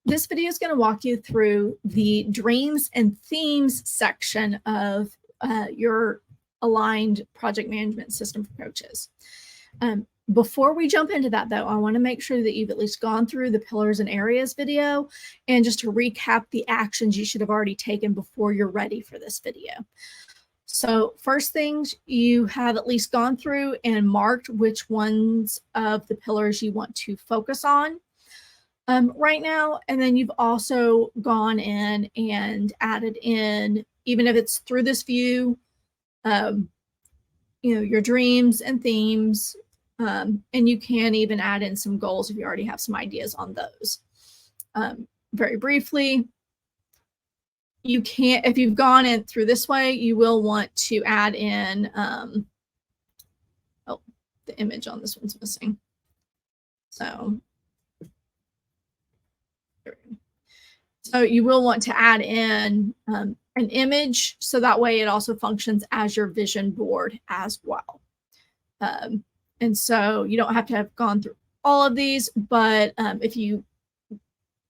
This video is going to walk you through the dreams and themes section of your aligned project management system approaches. Before we jump into that, though, I want to make sure that you've at least gone through the pillars and areas video, and just to recap the actions you should have already taken before you're ready for this video. So first things, you have at least gone through and marked which ones of the pillars you want to focus on right now. And then you've also gone in and added in, even if it's through this view, your dreams and themes, and you can even add in some goals if you already have some ideas on those. Very briefly, you can't, if you've gone in through this way, you will want to add in, oh, the image on this one's missing. So you will want to add in an image, so that way it also functions as your vision board as well. And so you don't have to have gone through all of these, but if you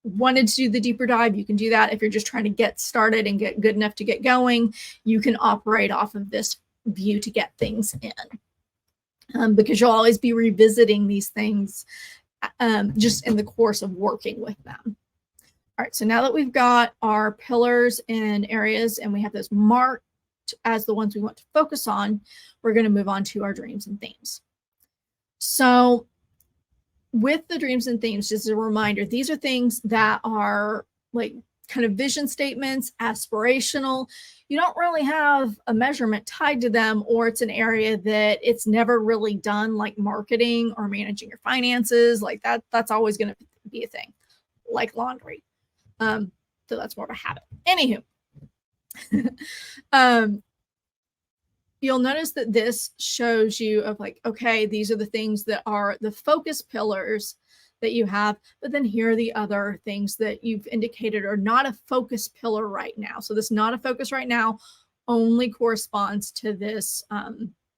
wanted to do the deeper dive, you can do that. If you're just trying to get started and get good enough to get going, you can operate off of this view to get things in, because you'll always be revisiting these things just in the course of working with them. All right, so now that we've got our pillars and areas and we have those marked as the ones we want to focus on, we're going to move on to our dreams and themes. So with the dreams and themes, just a reminder, these are things that are like kind of vision statements, aspirational. You don't really have a measurement tied to them, or it's an area that it's never really done, like marketing or managing your finances. Like that's always going to be a thing, like laundry. So that's more of a habit. Anywho, you'll notice that this shows you of like, okay, these are the things that are the focus pillars that you have, but then here are the other things that you've indicated are not a focus pillar right now. So this not a focus right now only corresponds to this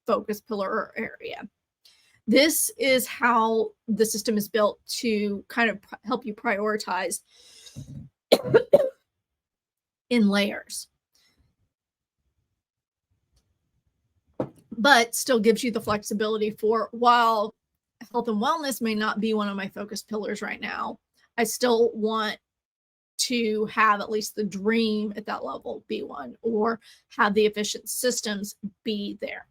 focus pillar or area. This is how the system is built to kind of help you prioritize in layers, but still gives you the flexibility for, while health and wellness may not be one of my focus pillars right now, I still want to have at least the dream at that level be one, or have the efficient systems be there.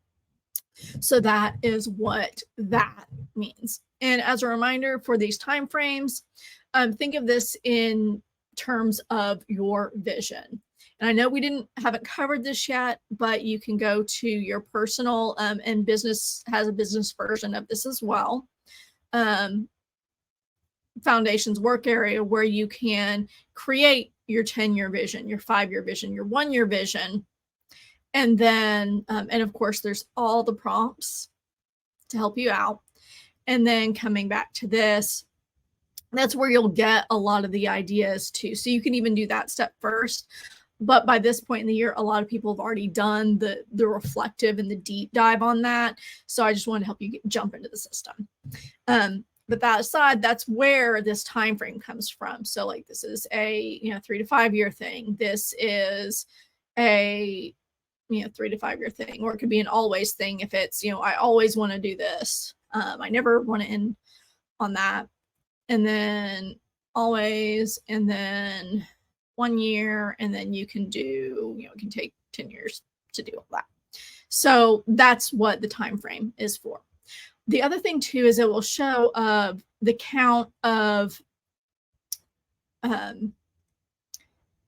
So that is what that means. And as a reminder for these time frames, think of this in terms of your vision. And I know we haven't covered this yet, but you can go to your personal, and business has a business version of this as well. Foundations work area, where you can create your 10-year vision, your 5-year vision, your 1-year vision. And then, and of course, there's all the prompts to help you out. And then coming back to this, that's where you'll get a lot of the ideas too. So you can even do that step first. But by this point in the year, a lot of people have already done the reflective and the deep dive on that. So I just want to help you jump into the system. But that aside, that's where this time frame comes from. So like this is a 3 to 5 year thing. This is a 3 to 5 year thing, or it could be an always thing if it's I always want to do this. I never want to end on that. And then always, and then 1 year, and then you can do, it can take 10 years to do all that. So that's what the time frame is for. The other thing too is it will show the count of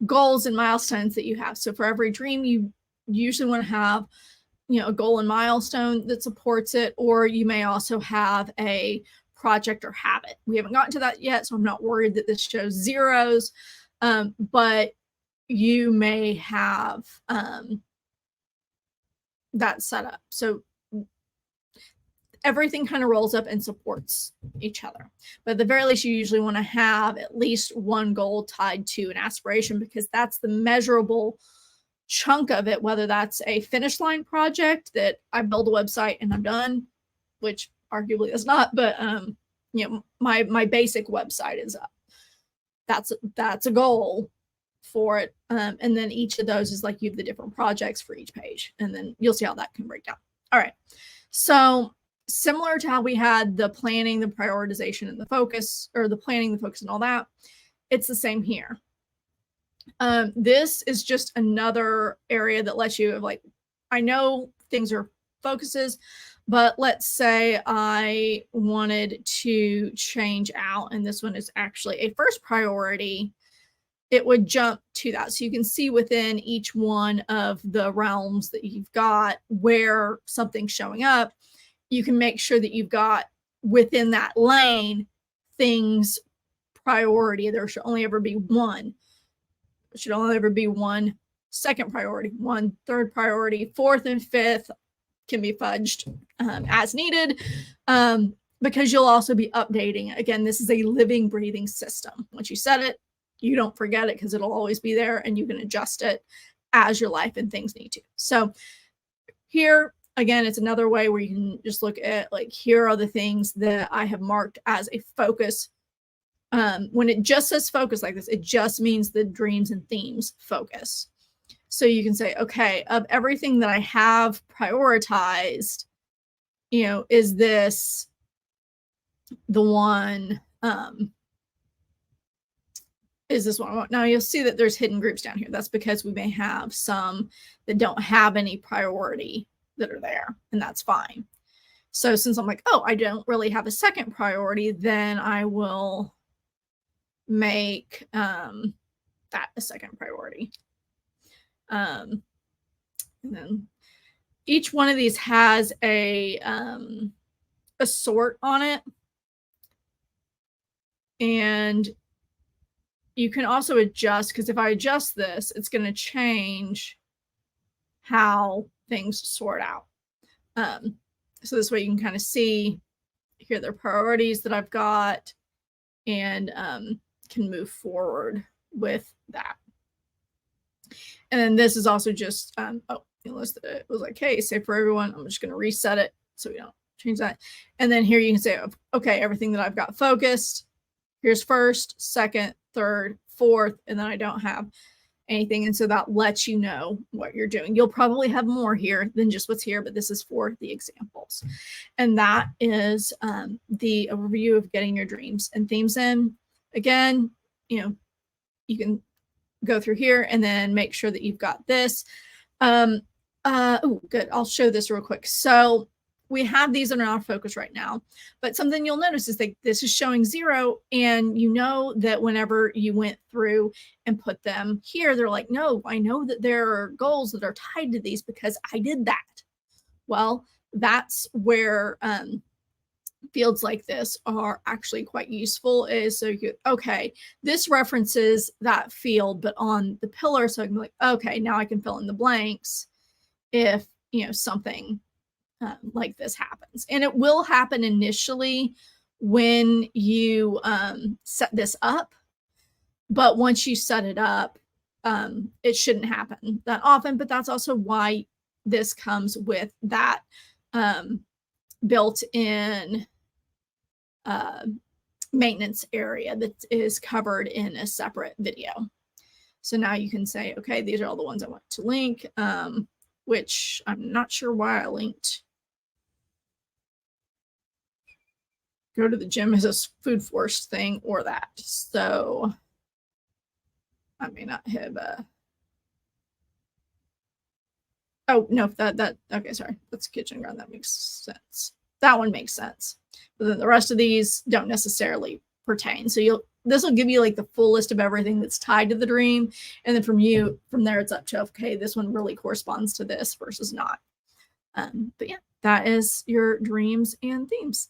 goals and milestones that you have. So for every dream, you usually want to have a goal and milestone that supports it, or you may also have a project or habit. We haven't gotten to that yet, so I'm not worried that this shows zeros, but you may have that set up. So everything kind of rolls up and supports each other. But at the very least, you usually want to have at least one goal tied to an aspiration, because that's the measurable chunk of it, whether that's a finish line project that I build a website and I'm done, which arguably is not, but my basic website is up. that's a goal for it. And then each of those is like you have the different projects for each page, and then you'll see how that can break down. All right. So similar to how we had the planning, the prioritization, and the focus, or the planning, the focus, and all that, it's the same here. This is just another area that lets you, like, I know things are focuses, but let's say I wanted to change out, and this one is actually a first priority. It would jump to that. So you can see within each one of the realms that you've got where something's showing up, you can make sure that you've got within that lane things priority. There should only ever be one. There should only ever be one second priority, one third priority, fourth and fifth can be fudged as needed, because you'll also be updating it. Again, this is a living, breathing system. Once you set it, you don't forget it because it'll always be there, and you can adjust it as your life and things need to. So here, again, it's another way where you can just look at, like, here are the things that I have marked as a focus. When it just says focus like this, it just means the dreams and themes focus. So you can say, okay, of everything that I have prioritized, you know, is this the one, is this one? Now you'll see that there's hidden groups down here. That's because we may have some that don't have any priority that are there, and that's fine. So since I'm like, oh, I don't really have a second priority, then I will make that a second priority. And then each one of these has a sort on it, and you can also adjust, because if I adjust this, it's going to change how things sort out. So this way you can kind of see here the priorities that I've got, and can move forward with that. And then this is also just, it was like, hey, say for everyone, I'm just going to reset it so we don't change that. And then here you can say, okay, everything that I've got focused, here's first, second, third, fourth, and then I don't have anything. And so that lets you know what you're doing. You'll probably have more here than just what's here, but this is for the examples. And that is the overview of getting your dreams and themes in. Again, you know, you can go through here and then make sure that you've got this. Oh, good. I'll show this real quick. So we have these that are not focused right now, but something you'll notice is that this is showing 0, and you know that whenever you went through and put them here, they're like, no, I know that there are goals that are tied to these because I did that. Well, that's where fields like this are actually quite useful, is so you, okay, this references that field, but on the pillar, so I can be like, okay, now I can fill in the blanks if, you know, something like this happens. And it will happen initially when you set this up, but once you set it up, it shouldn't happen that often. But that's also why this comes with that built-in maintenance area that is covered in a separate video. So now you can say, okay, these are all the ones I want to link, which I'm not sure why I linked. Go to the gym as a food force thing or that. So I may not have oh no, that okay, sorry, that's kitchen ground. That makes sense. That one makes sense. But then the rest of these don't necessarily pertain. So this will give you like the full list of everything that's tied to the dream. And then from there, it's up to, okay, this one really corresponds to this versus not. But yeah, that is your dreams and themes.